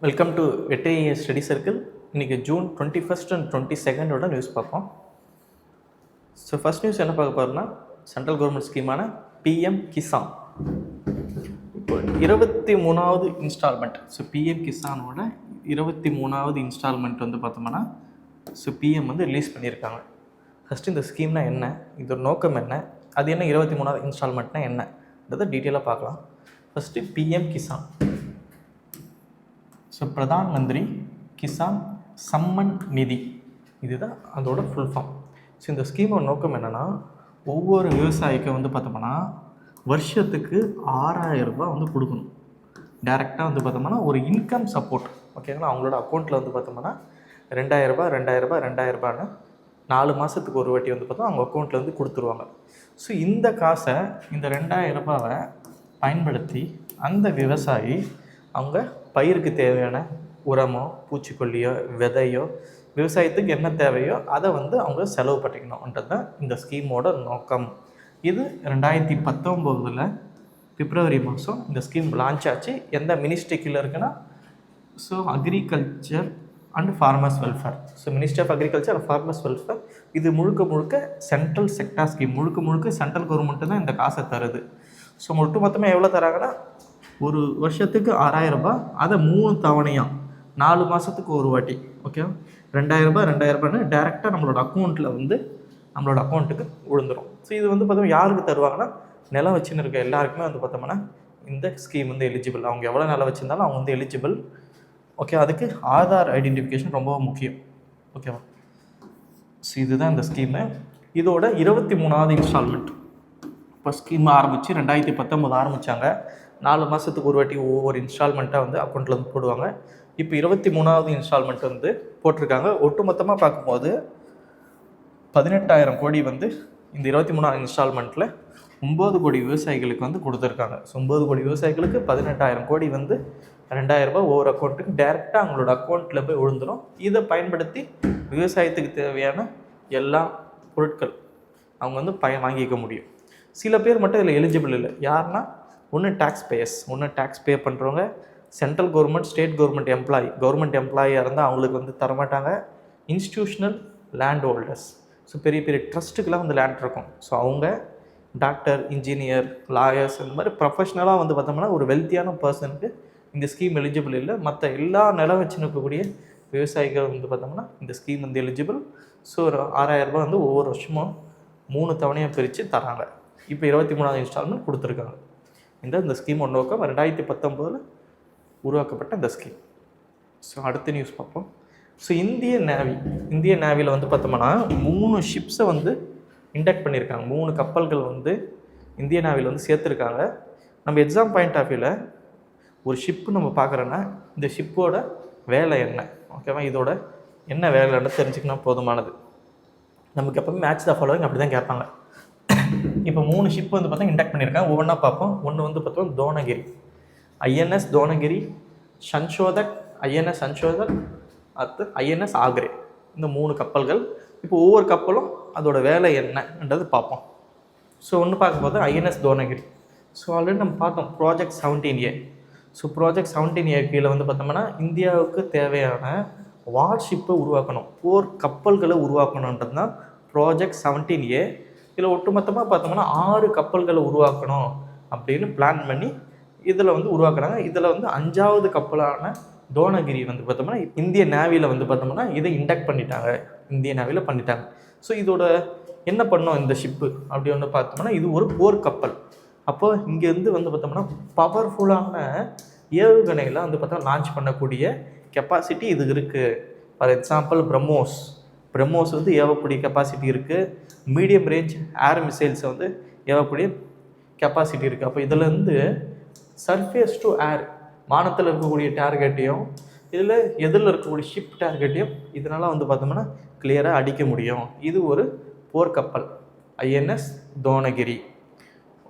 Welcome to வெட்டேஏ study circle. இன்றைக்கி June 21 and 22 news பார்ப்போம். ஸோ ஃபஸ்ட் நியூஸ் என்ன பார்க்க போகிறோம்னா, சென்ட்ரல் கவர்மெண்ட் ஸ்கீமான பிஎம் கிசான் இப்போ 23வது இன்ஸ்டால்மெண்ட். ஸோ பிஎம் கிசானோட 23வது இன்ஸ்டால்மெண்ட் வந்து பார்த்தோம்னா பிஎம் ரிலீஸ் பண்ணியிருக்காங்க. ஃபஸ்ட்டு இந்த ஸ்கீம்னா என்ன, இதோட நோக்கம் என்ன, அது என்ன 23வது இன்ஸ்டால்மெண்ட்னா என்னன்றதை டீட்டெயிலாக பார்க்கலாம். First PM Kisan. So Pradhan Mantri Kisan summon நிதி, இதுதான் அதோட ஃபுல் ஃபார்ம். ஸோ இந்த ஸ்கீமோட நோக்கம் என்னென்னா, ஒவ்வொரு விவசாயிக்கும் பார்த்தோம்னா வருஷத்துக்கு 6000 ரூபாய் கொடுக்கணும். டேரெக்டாக பார்த்தோம்னா ஒரு இன்கம் சப்போர்ட், ஓகேங்களா. அவங்களோட அக்கௌண்ட்டில் பார்த்தோம்னா 2000 ரூபாய் 2000 ரூபாய் 2000 ரூபான்னு 4 மாதத்துக்கு ஒரு வாட்டி பார்த்தோம் அவங்க அக்கௌண்ட்டில் கொடுத்துருவாங்க. ஸோ இந்த காசை, இந்த 2000 ரூபாவை பயன்படுத்தி அந்த விவசாயி அவங்க பயிருக்கு தேவையான உரமோ பூச்சிக்கொல்லியோ விதையோ விவசாயத்துக்கு என்ன தேவையோ அதை அவங்க செலவு பண்ணிக்கணுன்றது தான் இந்த ஸ்கீமோட நோக்கம். இது 2019 பிப்ரவரி மாதம் இந்த ஸ்கீம் லான்ச் ஆச்சு. எந்த மினிஸ்ட்ரிக்கில் இருக்குன்னா, so agriculture and farmers welfare. So ministry of agriculture and farmers welfare. இது முழுக்க சென்ட்ரல் செக்டார் ஸ்கீம். முழுக்க சென்ட்ரல் கவர்மெண்ட்டு தான் இந்த காசை தருது. ஸோ மொத்தமாக எவ்வளோ தராங்கன்னா, ஒரு வருஷத்துக்கு 6000 ரூபாய், அதை 3 தவணையாக 4 மாதத்துக்கு ஒரு வாட்டி, ஓகே. 2000 ரூபாய் 2000 ரூபான்னு டேரெக்டாக நம்மளோட அக்கௌண்ட்டில் நம்மளோட அக்கௌண்ட்டுக்கு விழுந்துடும். ஸோ இது பார்த்தோம்னா யாருக்கு தருவாங்கன்னா, நிலம் வச்சுன்னு இருக்க எல்லாருக்குமே பார்த்தோம்னா இந்த ஸ்கீம் எலிஜிபிள். அவங்க எவ்வளோ நிலம் வச்சுருந்தாலும் அவங்க எலிஜிபிள், ஓகே. அதுக்கு ஆதார் ஐடென்டிஃபிகேஷன் ரொம்ப முக்கியம், ஓகேவா. ஸோ இதுதான் இந்த ஸ்கீமு. இதோட 23வது இன்ஸ்டால்மெண்ட். இப்போ ஸ்கீம் ஆரம்பித்து 2019 ஆரம்பித்தாங்க. 4 மாதத்துக்கு ஒரு வாட்டி ஒவ்வொரு இன்ஸ்டால்மெண்ட்டாக அக்கௌண்ட்டில் போடுவாங்க. இப்போ 23வது இன்ஸ்டால்மெண்ட் போட்டிருக்காங்க. ஒட்டு மொத்தமாக பார்க்கும்போது 18,000 கோடி இந்த 23வது இன்ஸ்டால்மெண்ட்டில் 9 கோடி விவசாயிகளுக்கு கொடுத்துருக்காங்க. ஸோ 9 கோடி விவசாயிகளுக்கு 18,000 கோடி 2000 ரூபாய் ஒவ்வொரு அக்கௌண்ட்டுக்கு டேரெக்டாக அவங்களோட அக்கௌண்ட்டில் போய் விழுந்துடும். இதை பயன்படுத்தி விவசாயத்துக்கு தேவையான எல்லா பொருட்கள் அவங்க வாங்கிக்க முடியும். சில பேர் மட்டும் இதில் எலிஜிபிள் இல்லை. யாருன்னா, ஒன்று டேக்ஸ் பேயர்ஸ், ஒன்று டேக்ஸ் பே பண்ணுறவங்க, central government state government employee. Government எம்ப்ளாயியாக இருந்தால் அவங்களுக்கு தரமாட்டாங்க. இன்ஸ்டிடியூஷனல் லேண்ட் ஹோல்டர்ஸ், ஸோ பெரிய ட்ரஸ்ட்டுக்கெலாம் லேண்ட் இருக்கும். ஸோ அவங்க டாக்டர், இன்ஜினியர், லாயர்ஸ், இந்த மாதிரி ப்ரொஃபஷ்னலாக பார்த்தோம்னா ஒரு வெல்த்தியான பர்சனுக்கு இந்த ஸ்கீம் எலிஜிபிள் இல்லை. மற்ற எல்லா நிலம் வச்சு இருக்கக்கூடிய விவசாயிகள் பார்த்தோம்னா இந்த ஸ்கீம் எலிஜிபிள். ஸோ ஒரு 6000 ரூபாய் ஒவ்வொரு வருஷமும் 3 தவணையாக பிரித்து தராங்க. இப்போ 23வது இன்ஸ்டால்மெண்ட் கொடுத்துருக்காங்க. இந்த ஸ்கீமோட நோக்கம் 2019 உருவாக்கப்பட்ட இந்த ஸ்கீம். ஸோ அடுத்த நியூஸ் பார்ப்போம். ஸோ இந்திய நேவியில் பார்த்தோம்னா 3 ஷிப்ஸை இண்டக்ட் பண்ணியிருக்காங்க. 3 கப்பல்கள் இந்திய நேவியில் சேர்த்துருக்காங்க. நம்ம எக்ஸாம் பாயிண்ட் ஆஃப் வியூவில் ஒரு ஷிப்பு நம்ம பார்க்குறோன்னா, இந்த ஷிப்போட வேலை என்ன, ஓகேவா, இதோட என்ன வேலைன்னு தெரிஞ்சுக்கணும் போதுமானது. நமக்கு எப்போவுமே மேட்ச் த ஃபாலோவிங் அப்படி தான் கேட்பாங்க. இப்போ 3 ஷிப் பார்த்தா இண்டக்ட் பண்ணியிருக்காங்க. ஒவ்வொன்றா பார்ப்போம். ஒன்று பார்த்தோம் தோனகிரி, ஐஎன்எஸ் தோனகிரி, சன்ஷோதக், ஐஎன்எஸ் சன்ஷோதக், அடுத்து ஐஎன்எஸ் ஆக்ரே. இந்த 3 கப்பல்கள். இப்போ ஒவ்வொரு கப்பலும் அதோட வேலை என்னன்றது பார்ப்போம். ஸோ ஒன்று பார்க்கும்போது ஐஎன்எஸ் தோனகிரி. ஸோ ஆல்ரெடி நம்ம பார்த்தோம் project 17A. So project 17A கீழே பார்த்தோம்னா இந்தியாவுக்கு தேவையான வார்ஷிப்பை உருவாக்கணும், போர் கப்பல்களை உருவாக்கணுன்றது தான் ப்ராஜெக்ட் 17A. இதில் ஒட்டுமொத்தமாக பார்த்தோம்னா 6 கப்பல்களை உருவாக்கணும் அப்படின்னு பிளான் பண்ணி இதில் உருவாக்குறாங்க. இதில் 5வது கப்பலான தோனகிரி பார்த்தோம்னா இந்திய நேவியில் பார்த்தோம்னா இதை இண்டக்ட் பண்ணிட்டாங்க, இந்திய நேவியில் பண்ணிட்டாங்க. ஸோ இதோட என்ன பண்ணோம் இந்த ஷிப்பு அப்படி பார்த்தோம்னா, இது ஒரு போர் கப்பல். அப்போ இங்கேருந்து பார்த்தோம்னா பவர்ஃபுல்லான ஏவுகணையில் பார்த்தோம்னா லான்ச் பண்ணக்கூடிய கெப்பாசிட்டி இது இருக்குது. ஃபார் எக்ஸாம்பிள் பிரம்மோஸ் ஏவக்கூடிய கெப்பாசிட்டி இருக்குது. மீடியம் ரேஞ்ச் ஏர் மிசைல்ஸை ஏவக்கூடிய கெப்பாசிட்டி இருக்குது. அப்போ இதிலேருந்து சர்ஃபேஸ் டு ஏர், வானத்தில் இருக்கக்கூடிய டார்கெட்டையும் இதில் எதிரில் இருக்கக்கூடிய ஷிப் டார்கெட்டையும் இதனால் பார்த்தோம்னா கிளியராக அடிக்க முடியும். இது ஒரு போர்க்கப்பல் ஐஎன்எஸ் தோனகிரி,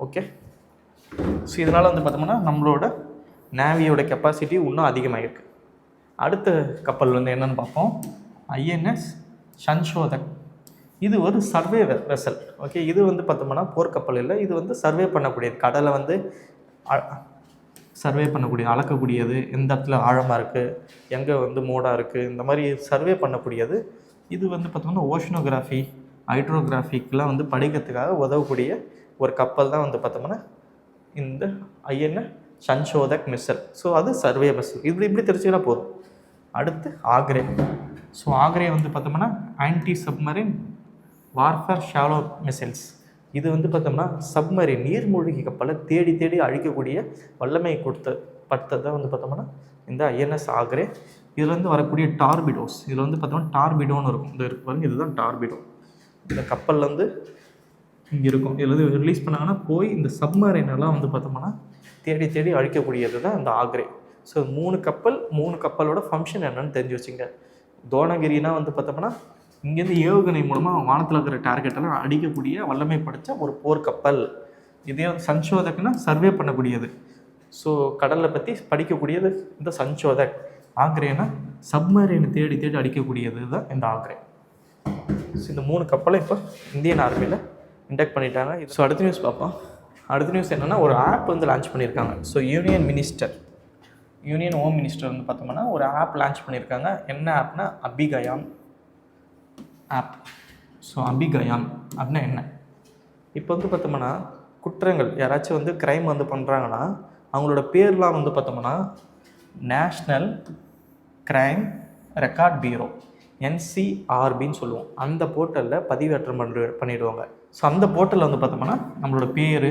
ஓகே. ஸோ இதனால் பார்த்தோம்னா நம்மளோட நேவியோட கெப்பாசிட்டி இன்னும் அதிகமாகிருக்கு. அடுத்த கப்பல் என்னென்னு பார்ப்போம். ஐஎன்எஸ் சன்ஷோதக். இது ஒரு சர்வே வெசல், ஓகே. இது பார்த்தோம்னா போர்க்கப்பல் இல்லை, இது சர்வே பண்ணக்கூடியது. கடலை சர்வே பண்ணக்கூடிய, அளக்கக்கூடியது, எந்த இடத்துல ஆழமாக இருக்குது, எங்கே வந்து மோடாக இருக்குது, இந்த மாதிரி சர்வே பண்ணக்கூடியது. இது வந்து பார்த்தோம்னா ஓஷனோகிராஃபி, ஹைட்ரோகிராஃபிக்கெலாம் வந்து படிக்கிறதுக்காக உதவக்கூடிய ஒரு கப்பல் தான் வந்து பார்த்தோம்னா இந்த ஐஎன்எஸ் சன்ஷோதக் மிஸ்ஸில். ஸோ அது சர்வே மிஸ்ஸில். இப்படி தெரிஞ்சுக்கினா போதும். அடுத்து ஆக்ரே. ஸோ ஆக்ரே வந்து பார்த்தோம்னா anti submarine warfare shallow missiles. இது வந்து பார்த்தோம்னா சப்மரின் நீர்மூழ்கி கப்பலை தேடி தேடி அழிக்கக்கூடிய வல்லமை படுத்தது தான் வந்து பார்த்தோம்னா இந்த ஐஎன்எஸ் ஆக்ரே. இதில் வந்து வரக்கூடிய டார்பிடோஸ், இதில் வந்து பார்த்தோம்னா டார்பிடோன்னு இருக்கும். இது இருக்கு பாருங்க, இதுதான் டார்பிடோ. இந்த கப்பலில் வந்து இங்கே இருக்கும். இதில் வந்து ரிலீஸ் பண்ணாங்கன்னா போய் இந்த சப்மரைனெல்லாம் வந்து பார்த்தோம்னா தேடி தேடி அழிக்கக்கூடியது தான் இந்த ஆக்ரே. ஸோ 3 கப்பலோட ஃபங்க்ஷன் என்னன்னு தெரிஞ்சு வச்சுங்க. தோணகிரினா வந்து பார்த்தோம்னா இங்கேருந்து ஏவுகணை மூலமாக வானத்தில் இருக்கிற டார்கெட்டெல்லாம் அடிக்கக்கூடிய வல்லமை படைத்த ஒரு போர்க்கப்பல். இதே வந்து சன்ஷோதக்னா சர்வே பண்ணக்கூடியது. ஸோ கடலை பற்றி படிக்கக்கூடியது இந்த சன்ஷோதக். ஆக்ரேனா சப்மரைனை தேடி தேடி அடிக்கக்கூடியது தான் இந்த ஆக்ரே. ஸோ இந்த 3 கப்பலை இப்போ இந்தியன் ஆர்மியில் இன்டெக்ட் பண்ணிட்டாங்க. ஸோ அடுத்த நியூஸ் பார்ப்போம். அடுத்த நியூஸ் என்னென்னா ஒரு ஆப் வந்து லான்ச் பண்ணியிருக்காங்க. ஸோ யூனியன் ஹோம் மினிஸ்டர் வந்து பார்த்தோம்னா ஒரு ஆப் லான்ச் பண்ணியிருக்காங்க. என்ன ஆப்னா அபிகயான் ஆப். ஸோ அபிகயான் அப்படின்னா என்ன? இப்போ வந்து பார்த்தோம்னா குற்றங்கள் யாராச்சும் வந்து க்ரைம் வந்து பண்ணுறாங்கன்னா அவங்களோட பேர்லாம் வந்து பார்த்தோம்னா நேஷ்னல் க்ரைம் ரெக்கார்ட் பியூரோ, NCRBன்னு சொல்லுவோம். அந்த போர்ட்டலில் பதிவேற்றம் பண்ணிவிடுவாங்க. ஸோ அந்த போர்ட்டலில் வந்து பார்த்தோம்னா நம்மளோட பேர்,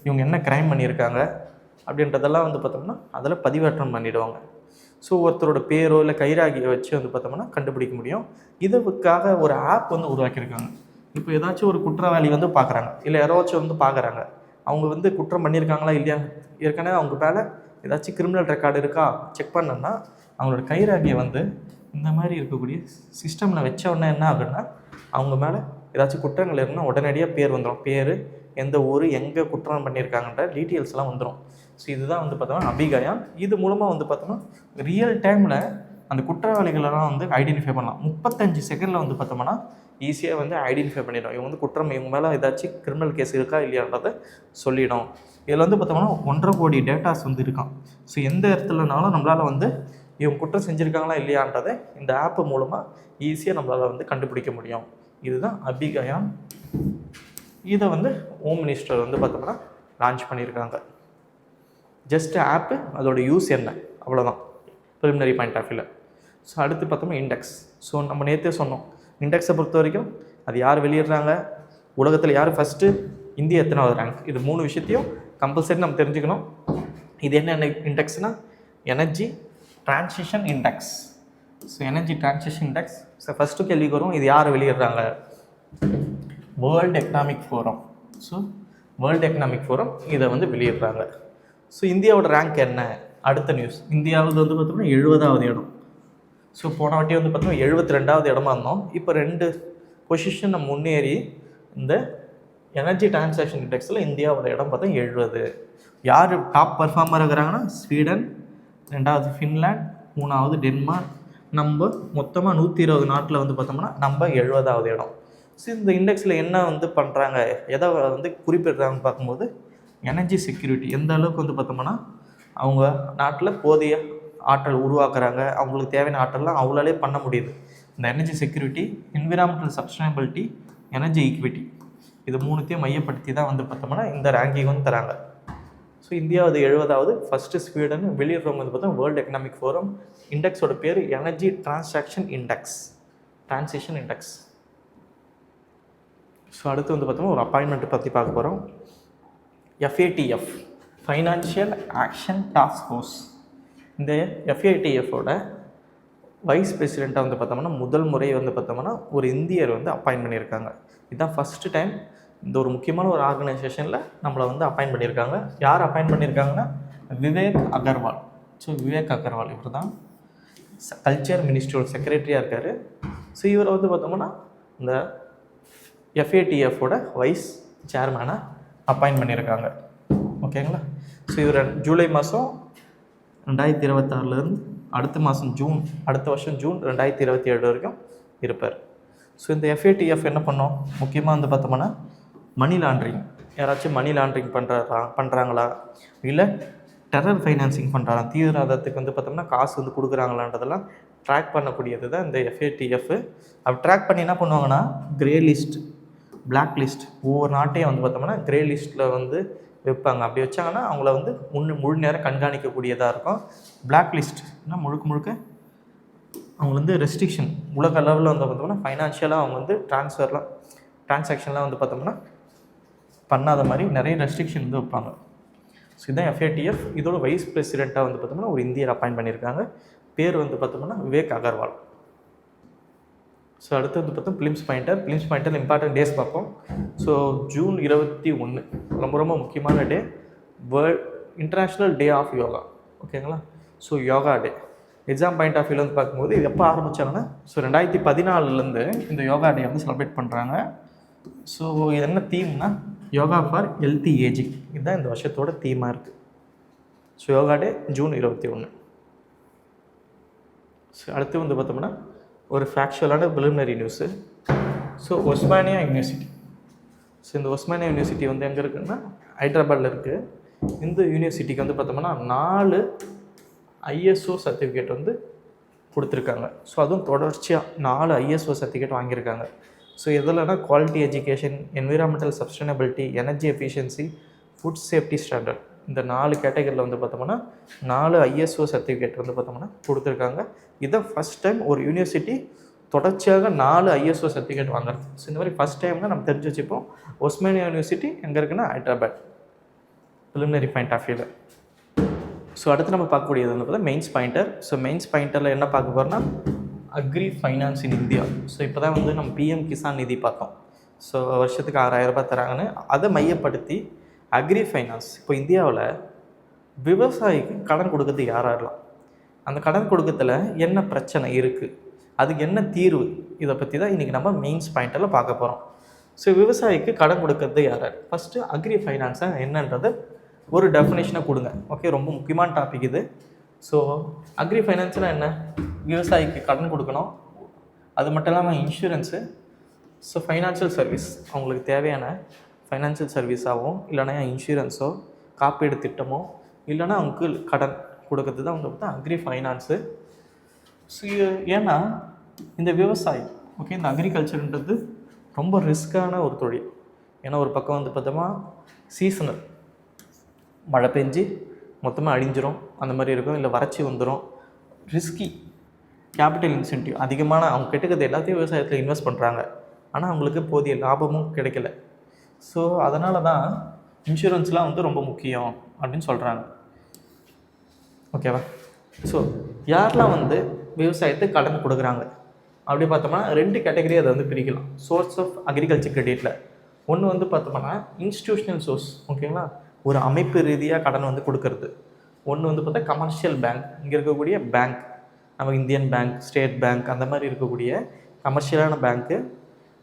இவங்க என்ன க்ரைம் பண்ணியிருக்காங்க அப்படின்றதெல்லாம் வந்து பார்த்தோம்னா அதில் பதிவேற்றம் பண்ணிவிடுவாங்க. ஸோ ஒருத்தரோட பேரோ இல்லை கைராகியை வச்சு வந்து பார்த்தோம்னா கண்டுபிடிக்க முடியும். இதுக்காக ஒரு ஆப் வந்து உருவாக்கியிருக்காங்க. இப்போ ஏதாச்சும் ஒரு குற்றவாளி வந்து பார்க்குறாங்க, இல்லை யாராச்சும் வந்து பார்க்குறாங்க, அவங்க வந்து குற்றம் பண்ணியிருக்காங்களா இல்லையா, ஏற்கனவே அவங்க மேலே ஏதாச்சும் கிரிமினல் ரெக்கார்டு இருக்கா செக் பண்ணோன்னா அவங்களோட கைராகியை வந்து இந்த மாதிரி இருக்கக்கூடிய சிஸ்டமில் வச்ச உடனே என்ன ஆகுன்னா அவங்க மேலே ஏதாச்சும் குற்றங்கள் இருக்குன்னா உடனடியாக பேர் வந்துடும். பேர், எந்த ஊர், எங்கே குற்றம் பண்ணியிருக்காங்கன்ற டீட்டெயில்ஸ்லாம் வந்துடும். ஸோ இதுதான் வந்து பார்த்தோம்னா அபிகயான். இது மூலமாக வந்து பார்த்தோம்னா ரியல் டைமில் அந்த குற்றவாளிகளெல்லாம் வந்து ஐடென்டிஃபை பண்ணலாம். 35 செகண்டில் வந்து பார்த்தோம்னா ஈஸியாக வந்து ஐடென்டிஃபை பண்ணிடும். இவங்க வந்து குற்றம், இவங்க மேலே ஏதாச்சும் கிரிமினல் கேஸ் இருக்கா இல்லையான்றதை சொல்லிடும். இதில் வந்து பார்த்தோம்னா 1.5 கோடி டேட்டாஸ் வந்து இருக்கான். ஸோ எந்த இடத்துலனாலும் நம்மளால் வந்து இவங்க குற்றம் செஞ்சுருக்காங்களா இல்லையான்றதை இந்த ஆப்பு மூலமாக ஈஸியாக நம்மளால் வந்து கண்டுபிடிக்க முடியும். இதுதான் அபிகயான். இதை வந்து ஹோம் மினிஸ்டர் வந்து பார்த்தோம்னா லான்ச் பண்ணியிருக்காங்க. ஜஸ்ட் ஆப்பு, அதோட யூஸ் என்ன, அவ்வளோதான் ப்ரிலிமினரி பாயிண்ட் ஆஃப் வியூவில். ஸோ அடுத்து பார்த்தோம்னா இண்டெக்ஸ். ஸோ நம்ம நேற்றே சொன்னோம், இண்டெக்ஸை பொறுத்த வரைக்கும் அது யார் வெளியிடுறாங்க, உலகத்தில் யார் ஃபஸ்ட்டு, இந்தியா எத்தனாவது ரேங்க், இது 3 விஷயத்தையும் கம்பல்சரி நம்ம தெரிஞ்சுக்கணும். இது என்ன இண்டெக்ஸ்னால் energy transition index. So energy transition index. So first கேள்விக்கு வரும், இது யார் வெளியிடுறாங்க, world economic forum. So world economic forum இதை வந்து வெளியிடுறாங்க. ஸோ இந்தியாவோட ரேங்க் என்ன, அடுத்த நியூஸ். இந்தியாவில் வந்து பார்த்தோம்னா 70வது இடம். ஸோ போன வாட்டி வந்து பார்த்தோம்னா 72வது இடமா இருந்தோம். இப்போ 2 பொசிஷன் நம்ம முன்னேறி இந்த எனர்ஜி டிரான்சாக்ஷன் இண்டெக்ஸில் இந்தியாவோட இடம் பார்த்தா 70. யார் டாப் பர்ஃபார்மர் இருக்கிறாங்கன்னா ஸ்வீடன், 2வது ஃபின்லாண்ட், 3வது டென்மார்க். நம்ம மொத்தமாக 120 நாட்டில் வந்து பார்த்தோம்னா நம்ம 70வது இடம். ஸோ இந்த இண்டெக்ஸில் என்ன வந்து பண்ணுறாங்க, எதை வந்து குறிப்பிடுறாங்கன்னு பார்க்கும்போது எனர்ஜி செக்யூரிட்டி எந்த அளவுக்கு வந்து பார்த்தோம்னா அவங்க நாட்டில் போதிய ஆற்றல் உருவாக்குறாங்க, அவங்களுக்கு தேவையான ஆற்றல்லாம் அவங்களாலே பண்ண முடியுது. இந்த energy security, environmental sustainability, energy equity, இது 3த்தையும் மையப்படுத்தி தான் வந்து பார்த்தோம்னா இந்த ரேங்கிங் வந்து தராங்க. ஸோ இந்தியாவது 70வது, ஃபஸ்ட்டு ஸ்வீடன், வெளியிடுறவங்க வந்து பார்த்தோம் வேர்ல்டு எக்கனாமிக் ஃபோரம். இண்டெக்ஸோட பேர் energy transaction index, transition index. So அடுத்து வந்து பார்த்தோம்னா ஒரு அப்பாயின்மெண்ட் பற்றி பார்க்க போகிறோம். FATF, financial action task force. இந்த FATFோட வைஸ் பிரசிடெண்ட்டாக வந்து பார்த்தோம்னா முதல் முறை வந்து பார்த்தோம்னா ஒரு இந்தியர் வந்து அப்பாயின்ட் பண்ணியிருக்காங்க. இதுதான் ஃபஸ்ட்டு டைம் இந்த ஒரு முக்கியமான ஒரு ஆர்கனைசேஷனில் நம்மளை வந்து அப்பாயின்ட் பண்ணியிருக்காங்க. யார் அப்பாயின்ட் பண்ணியிருக்காங்கன்னா விவேக் அகர்வால். ஸோ விவேக் அகர்வால் இவர் தான் கல்ச்சர் மினிஸ்ட்ரியோட செக்ரட்டரியாக இருக்கார். ஸோ இவரை வந்து பார்த்தோம்னா இந்த FATFோட வைஸ் சேர்மேனாக அப்பாயின்ட் பண்ணியிருக்காங்க. ஓகேங்களா? ஸோ இவர் ஜூலை மாதம் 2026 அடுத்த வருஷம் ஜூன் 2027 வரைக்கும் இருப்பார். ஸோ இந்த FATF என்ன பண்ணோம், முக்கியமாக வந்து பார்த்தோம்னா மணி லாண்ட்ரிங், யாராச்சும் மணி லாண்ட்ரிங் பண்ணுறாங்களா, இல்லை டெரர் ஃபைனான்சிங் பண்ணுறாங்க. தீவிரவாதத்துக்கு வந்து பார்த்தோம்னா காசு வந்து கொடுக்குறாங்களான்றதெல்லாம் ட்ராக் பண்ணக்கூடியது தான் இந்த FATF. அப்படி ட்ராக் பண்ணி என்ன பண்ணுவாங்கன்னா கிரே லிஸ்ட், பிளாக் லிஸ்ட், ஒவ்வொரு நாட்டையும் வந்து பார்த்தோம்னா கிரே லிஸ்ட்டில் வந்து வைப்பாங்க. அப்படி வச்சாங்கன்னா அவங்கள வந்து முழு நேரம் கண்காணிக்கக்கூடியதாக இருக்கும். பிளாக் லிஸ்ட்னா முழுக்க அவங்க வந்து ரெஸ்ட்ரிக்ஷன் உலக அளவில் வந்து பார்த்தோம்னா ஃபைனான்ஷியலாக அவங்க வந்து டிரான்சாக்ஷன்லாம் வந்து பார்த்தோம்னா பண்ணாத மாதிரி நிறைய ரெஸ்ட்ரிக்ஷன் வந்து வைப்பாங்க. ஸோ இதுதான் FATF. இதோட வைஸ் பிரசிடெண்ட்டாக வந்து பார்த்தோம்னா ஒரு இந்தியர் அப்பாயிண்ட் பண்ணியிருக்காங்க. பேர் வந்து பார்த்தோம்னா விவேக் அகர்வால். ஸோ அடுத்து வந்து பார்த்தோம் பிலிம்ஸ் பாயிண்டர் இம்பார்ட்டன்ட் டேஸ் பார்ப்போம். ஸோ ஜூன் 21 ரொம்ப முக்கியமான day, international day of yoga. ஓகேங்களா? So yoga day exam point of வியூவில் வந்து பார்க்கும்போது இது எப்போ ஆரம்பித்தாங்கன்னா, ஸோ 2014 இந்த யோகா டே வந்து செலிப்ரேட் பண்ணுறாங்க. ஸோ இது என்ன தீம்னா யோகா ஃபார் ஹெல்த்தி ஏஜிங். இதுதான் இந்த வருஷத்தோட தீமாக இருக்குது. So yoga day June 21. So அடுத்து வந்து பார்த்தோம்னா ஒரு ஃபேக்சுவலான preliminary news. So Osmania university. So இந்த ஒஸ்மானியா யூனிவர்சிட்டி வந்து எங்கே இருக்குதுன்னா ஹைதராபாத்தில் இருக்குது. இந்த யூனிவர்சிட்டிக்கு வந்து பார்த்தோம்னா 4 ISO சர்டிஃபிகேட் வந்து கொடுத்துருக்காங்க. ஸோ அதுவும் தொடர்ச்சியாக 4 ISO சர்டிஃபிகேட் வாங்கியிருக்காங்க. ஸோ எதுலனா quality education, environmental sustainability, energy efficiency, food safety standard, இந்த 4 கேட்டகரியில் வந்து பார்த்தோம்னா 4 ISO சர்டிஃபிகேட் வந்து பார்த்தோம்னா கொடுத்துருக்காங்க. இதை ஃபஸ்ட் டைம் ஒரு யூனிவர்சிட்டி தொடர்ச்சியாக 4 ISO சர்டிஃபிகேட் வாங்குறது. ஸோ இந்த மாதிரி ஃபஸ்ட் டைம்னா நம்ம தெரிஞ்சு வச்சுப்போம். ஒஸ்மானியா யூனிவர்சிட்டி எங்கே இருக்குன்னா ஹைதராபாத். ப்ரிலிமினரி பாயிண்ட் ஆஃப் வியூவில். ஸோ அடுத்து நம்ம பார்க்கக்கூடியது வந்து பார்த்தா மெயின்ஸ் பாயிண்டர். ஸோ மெயின்ஸ் பாயிண்டரில் என்ன பார்க்க போகிறோம்னா agri finance in India. So இப்போ தான் வந்து நம்ம PM கிசான் நிதி பார்த்தோம். ஸோ வருஷத்துக்கு 6000 ரூபாய் தராங்கன்னு. அதை மையப்படுத்தி அக்ரி ஃபைனான்ஸ் இப்போ இந்தியாவில் விவசாயிக்கு கடன் கொடுக்கறது யாரெல்லாம், அந்த கடன் கொடுக்கறதுல என்ன பிரச்சனை இருக்குது, அதுக்கு என்ன தீர்வு, இதை பற்றி தான் இன்றைக்கி நம்ம மெயின்ஸ் பாயிண்டரில் பார்க்க போகிறோம். ஸோ விவசாயிக்கு கடன் கொடுக்கறது யார்? ஃபஸ்ட்டு அக்ரி ஃபைனான்ஸாக என்னன்றது ஒரு டெஃபினேஷனை கொடுங்க. ஓகே, ரொம்ப முக்கியமான டாபிக் இது. ஸோ அக்ரி ஃபைனான்ஸ்னால் என்ன? விவசாயிக்கு கடன் கொடுக்கணும், அது மட்டும் இல்லாமல் இன்சூரன்ஸு. ஸோ ஃபைனான்ஷியல் சர்வீஸ், அவங்களுக்கு தேவையான ஃபைனான்ஷியல் சர்வீஸாகவும் இல்லைனா இன்சூரன்ஸோ காப்பீடு திட்டமோ இல்லைனா அவங்களுக்கு கடன் கொடுக்கறது தான் வந்து அக்ரி ஃபைனான்ஸு. ஸோ ஏன்னா இந்த விவசாயி ஓகே இந்த அக்ரிகல்ச்சர்ன்றது ரொம்ப ரிஸ்க்கான ஒரு தொழில். ஏன்னா ஒரு பக்கம் வந்து பார்த்தோமா சீசனல், மழை பெஞ்சு மொத்தமாக அழிஞ்சிரும் அந்த மாதிரி இருக்கும், இல்லை வறட்சி வந்துடும். ரிஸ்கி, கேபிட்டல் இன்சென்டிவ் அதிகமான, அவங்க கெட்டுக்கிறது எல்லாத்தையும் விவசாயத்தில் இன்வெஸ்ட் பண்ணுறாங்க, ஆனால் அவங்களுக்கு போதிய லாபமும் கிடைக்கல. ஸோ அதனால தான் இன்சூரன்ஸ்லாம் வந்து ரொம்ப முக்கியம் அப்படின்னு சொல்கிறாங்க. ஓகேவா? ஸோ யாரெல்லாம் வந்து விவசாயத்துக்கு கடன் கொடுக்குறாங்க அப்படி பார்த்தோம்னா 2 கேட்டகரி அதை வந்து பிரிக்கலாம். சோர்ஸ் ஆஃப் அக்ரிகல்ச்சர் கிரெடிட்டில் ஒன்று வந்து பார்த்தோம்னா இன்ஸ்டிடியூஷனல் சோர்ஸ், ஓகேங்களா, ஒரு அமைப்பு ரீதியாக கடன் வந்து கொடுக்கறது. ஒன்று வந்து பார்த்தா கமர்ஷியல் பேங்க், இங்கே இருக்கக்கூடிய பேங்க், நம்ம இந்தியன் பேங்க், ஸ்டேட் பேங்க், அந்த மாதிரி இருக்கக்கூடிய கமர்ஷியலான பேங்க்கு.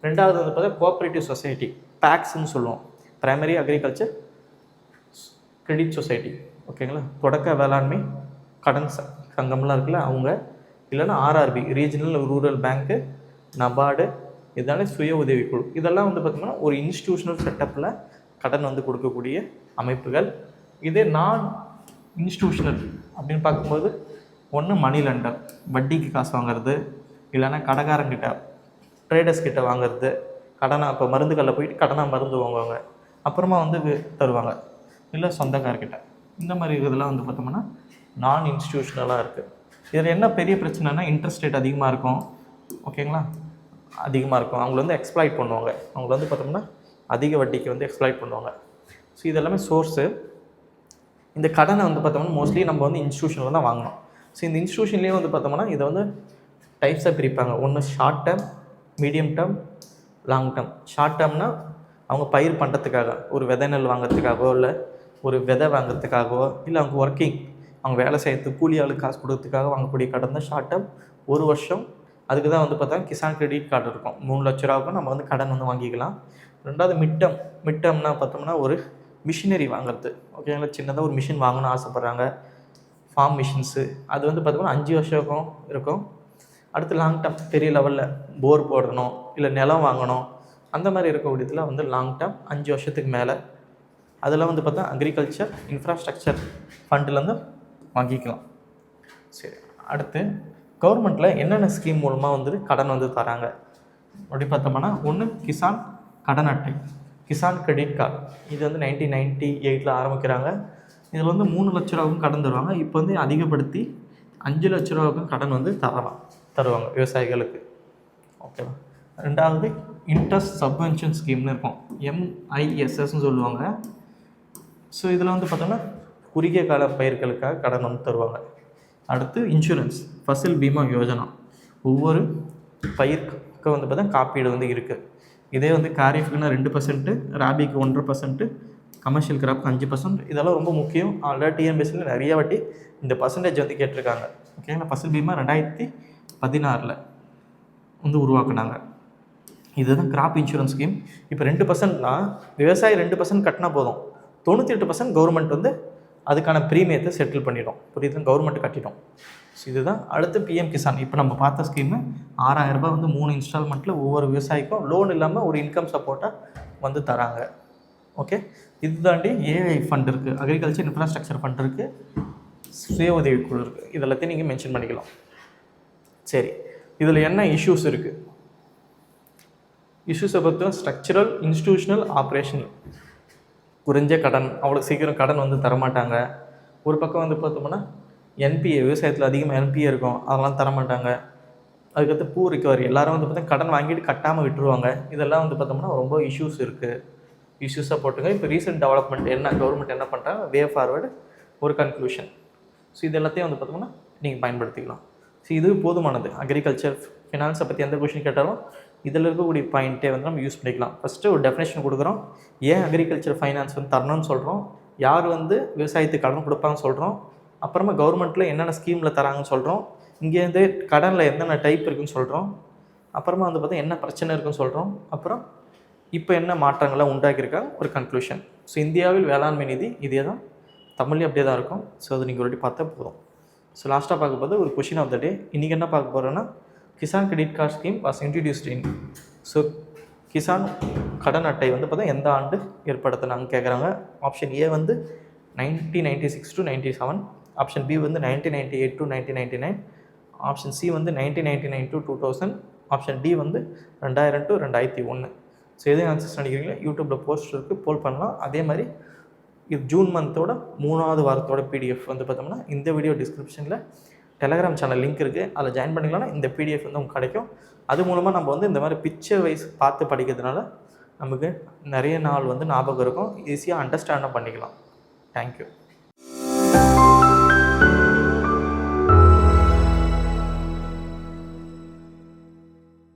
ரெண்டாவது வந்து பார்த்தா கோஆப்ரேட்டிவ் சொசைட்டி, பேக்ஸ்ன்னு சொல்லுவோம், பிரைமரி அக்ரிகல்ச்சர் கிரெடிட் சொசைட்டி, ஓகேங்களா, தொடக்க வேளாண்மை கடன் சங்கம்லாம் இருக்குல்ல அவங்க, இல்லைன்னா RRB ரீஜனல் ரூரல் பேங்க்கு, நபார்டு, இதனால சுய உதவிக்குழு. இதெல்லாம் வந்து பார்த்திங்கன்னா ஒரு இன்ஸ்டிடியூஷனல் செட்டப்பில் கடன் வந்து கொடுக்கக்கூடிய அமைப்புகள். இதே நான் இன்ஸ்டிடியூஷனல் அப்படின்னு பார்க்கும்போது ஒன்று மணி லெண்டர், வட்டிக்கு காசு வாங்குறது, இல்லைன்னா கடைக்காரங்கிட்ட ட்ரேடர்ஸ் கிட்ட வாங்குறது, கடனாக இப்போ மருந்துகளில் போயிட்டு கடனாக மருந்து வாங்குவாங்க, அப்புறமா வந்து தருவாங்க, இல்லை சொந்தக்காரர்கிட்ட. இந்த மாதிரி இதெல்லாம் வந்து பார்த்தோம்னா நான் இன்ஸ்டிடியூஷனலாக இருக்குது. இதில் என்ன பெரிய பிரச்சனைனா இன்ட்ரெஸ்ட் ரேட் அதிகமாக இருக்கும், ஓகேங்களா, அதிகமாக இருக்கும். அவங்கள வந்து எக்ஸ்ப்ளாய்ட் பண்ணுவாங்க, அவங்கள வந்து பார்த்தோம்னா அதிக வட்டிக்கு வந்து எக்ஸ்ப்ளாய்ட் பண்ணுவாங்க. ஸோ இதெல்லாமே சோர்ஸு. இந்த கடனை வந்து பார்த்தோம்னா மோஸ்ட்லி நம்ம வந்து இன்ஸ்டிடியூஷனில் தான் வாங்கணும். ஸோ இந்த இன்ஸ்டிடியூஷன்லேயே வந்து பார்த்தோம்னா இதை வந்து டைப்ஸாக பிரிப்பாங்க. ஒன்று short term, medium term, long term. Short டேர்ம்னா அவங்க பயிர் பண்ணுறதுக்காக, ஒரு விதை நெல் வாங்குறதுக்காகவோ, இல்லை ஒரு விதை வாங்குறதுக்காகவோ, இல்லை அவங்க ஒர்க்கிங், அவங்க வேலை செய்யறதுக்கு கூலி ஆளுக்கு காசு கொடுக்கறதுக்காக வாங்கக்கூடிய கடன் தான் ஷார்ட் டேர்ம். 1 வருஷம். அதுக்கு தான் வந்து பார்த்தா கிசான் கிரெடிட் கார்டு இருக்கும், 3 லட்ச ரூபாவுக்கும் நம்ம வந்து கடன் வந்து வாங்கிக்கலாம். ரெண்டாவது மிட் டேர்ம்னா பார்த்தோம்னா ஒரு மிஷினரி வாங்குறது, ஓகேங்களா, சின்னதாக ஒரு மிஷின் வாங்கணும்னு ஆசைப்பட்றாங்க, ஃபார்ம் மிஷின்ஸு, அது வந்து பார்த்தோம்னா 5 வருஷம் இருக்கும். அடுத்து லாங் டேர்ம், பெரிய லெவலில் போர் போடணும், இல்லை நிலம் வாங்கணும், அந்த மாதிரி இருக்கக்கூடியதில் வந்து லாங் டேர்ம் 5 வருஷத்துக்கு மேலே. அதில் வந்து பார்த்தா அக்ரிகல்ச்சர் இன்ஃப்ராஸ்ட்ரக்சர் ஃபண்ட்லேருந்து வாங்கிக்கலாம். சரி, அடுத்து கவர்மெண்ட்டில் என்னென்ன ஸ்கீம் மூலமாக வந்து கடன் வந்து தராங்க அப்படி பார்த்தோம்னா, ஒன்று கிசான் கடன் அட்டை, கிசான் கிரெடிட் கார்டு. இது வந்து 1998 ஆரம்பிக்கிறாங்க. இதில் வந்து 3 லட்ச ரூபாவுக்கும் கடன் தருவாங்க. இப்போ வந்து அதிகப்படுத்தி 5 லட்ச ரூபாவுக்கும் கடன் வந்து தருவாங்க விவசாயிகளுக்கு. ஓகேவா? ரெண்டாவது இன்ட்ரெஸ்ட் சப்வென்ஷன் ஸ்கீம்னு இருக்கும், MISSன்னு சொல்லுவாங்க. ஸோ இதில் வந்து பார்த்தோன்னா குறுகிய கால பயிர்களுக்காக கடன் வந்து தருவாங்க. அடுத்து இன்சூரன்ஸ், ஃபசல் பீமா யோஜனா. ஒவ்வொரு பயிருக்கு வந்து பார்த்தா காப்பீடு வந்து இருக்குது. இதே வந்து காரிஃப்க்குன்னா 2%, ராபிக்கு 1%, கமர்ஷியல் கிராப்க்கு 5%. இதெல்லாம் ரொம்ப முக்கியம். ஆல்ரெடி டிஎன்பிஎஸ்சியில் நிறைய வாட்டி இந்த பர்சன்டேஜ் வந்து கேட்டிருக்காங்க. ஓகேங்களா? ஃபசல் பீமா 2016 வந்து உருவாக்குனாங்க. இதுதான் கிராப் இன்சூரன்ஸ் ஸ்கீம். இப்போ 2%னா விவசாயி 2% கட்டினா போதும், 98% கவர்மெண்ட் வந்து அதுக்கான ப்ரீமியத்தை செட்டில் பண்ணிடும். புரியுது? கவர்மெண்ட் கட்டிடும். ஸோ இதுதான். அடுத்து பிஎம் கிசான். இப்போ நம்ம பார்த்த ஸ்கீமு 6000 ரூபாய் வந்து 3 இன்ஸ்டால்மெண்ட்டில் ஒவ்வொரு விவசாயிக்கும் லோன் இல்லாமல் ஒரு இன்கம் சப்போர்ட்டாக வந்து தராங்க. ஓகே, இது தாண்டி ஏஐ ஃபண்ட் இருக்குது, அக்ரிகல்ச்சர் இன்ஃப்ராஸ்ட்ரக்சர் ஃபண்ட் இருக்குது, சுய உதவிக்குழு இருக்குது. இதெல்லாத்தையும் நீங்கள் மென்ஷன் பண்ணிக்கலாம். சரி, இதில் என்ன இஷ்யூஸ் இருக்குது? இஷ்யூஸை பொறுத்த ஸ்ட்ரக்சரல் இன்ஸ்டிடியூஷனல் ஆப்ரேஷனல். குறைஞ்ச கடன், அவ்வளோ சீக்கிரம் கடன் வந்து தரமாட்டாங்க. ஒரு பக்கம் வந்து பார்த்தோம்னா என்பிஏ, விவசாயத்தில் அதிகமாக என்பிஏ இருக்கும், அதெல்லாம் தரமாட்டாங்க. அதுக்கடுத்து பூ ரிகவரி, எல்லோரும் வந்து பார்த்தா கடன் வாங்கிட்டு கட்டாமல் விட்டுருவாங்க. இதெல்லாம் வந்து பார்த்தோம்னா ரொம்ப இஷ்யூஸ் இருக்குது. இஷ்யூஸாக போட்டுங்க. இப்போ ரீசெண்ட் டெவலப்மெண்ட் என்ன, கவர்மெண்ட் என்ன பண்ணுறாங்க, வே ஃபார்வர்டு, ஒரு கன்க்ளூஷன். ஸோ இது எல்லாத்தையும் வந்து பார்த்தோம்னா நீங்கள் பயன்படுத்திக்கலாம். ஸோ இது போதுமானது. அக்ரிகல்ச்சர் ஃபினான்ஸை பற்றி எந்த கொஷின் கேட்டாலும் இதில் இருக்கக்கூடிய பாயிண்ட்டே வந்து நம்ம யூஸ் பண்ணிக்கலாம். ஃபஸ்ட்டு ஒரு டெஃபினேஷன் கொடுக்குறோம், ஏன் அக்ரிகல்ச்சர் ஃபைனான்ஸ் வந்து தரணும்னு சொல்கிறோம், யார் வந்து விவசாயத்துக்கு கடன் கொடுப்பாங்கன்னு சொல்கிறோம், அப்புறமா கவர்மெண்ட்டில் என்னென்ன ஸ்கீமில் தராங்கன்னு சொல்கிறோம், இங்கேருந்து கடனில் என்னென்ன டைப் இருக்குதுன்னு சொல்கிறோம், அப்புறமா வந்து பார்த்தா என்ன பிரச்சனை இருக்குன்னு சொல்கிறோம், அப்புறம் இப்போ என்ன மாற்றங்களை உண்டாக்கியிருக்காங்க, ஒரு கன்க்ளூஷன். ஸோ இந்தியாவில் வேளாண்மை நிதி இதே தான், தமிழ்லேயும் அப்படியே தான் இருக்கும். ஸோ அது நீங்கள் ஒரு பார்த்தா போதும். ஸோ லாஸ்ட்டாக பார்க்க போது ஒரு கொஷின் ஆஃப் த டே. இன்றைக்கி என்ன பார்க்க போகிறோன்னா, Kisan credit card scheme was introduced in. So Kisan கடன் அட்டை வந்து பார்த்தா எந்த ஆண்டு ஏற்படுத்தினாங்க கேட்குறாங்க. ஆப்ஷன் ஏ வந்து 1996 to 97, ஆப்ஷன் பி வந்து 1998 to 1999, ஆப்ஷன் சி வந்து 1999 to 2000, ஆப்ஷன் டி வந்து 2000 to 2001. ஸோ எதுவும் ஆன்சர்ஸ் நினைக்கிறீங்களா? யூடியூப்பில் போஸ்ட் இருக்குது, போல் பண்ணலாம். அதே மாதிரி இது ஜூன் மந்தோட 3வது வாரத்தோட பிடிஎஃப் வந்து பார்த்தோம்னா இந்த வீடியோ டிஸ்கிரிப்ஷனில் டெலகிராம் சேனல் லிங்க் இருக்குது, அதில் ஜாயின் பண்ணிக்கலாம்னா இந்த பிடிஎஃப் வந்து உங்களுக்கு கிடைக்கும். அது மூலமாக நம்ம வந்து இந்த மாதிரி பிக்சர் வைஸ் பார்த்து படிக்கிறதுனால நமக்கு நிறைய நாள் வந்து ஞாபகம் இருக்கும், ஈஸியாக அண்டர்ஸ்டாண்டும் பண்ணிக்கலாம். தேங்க்யூ.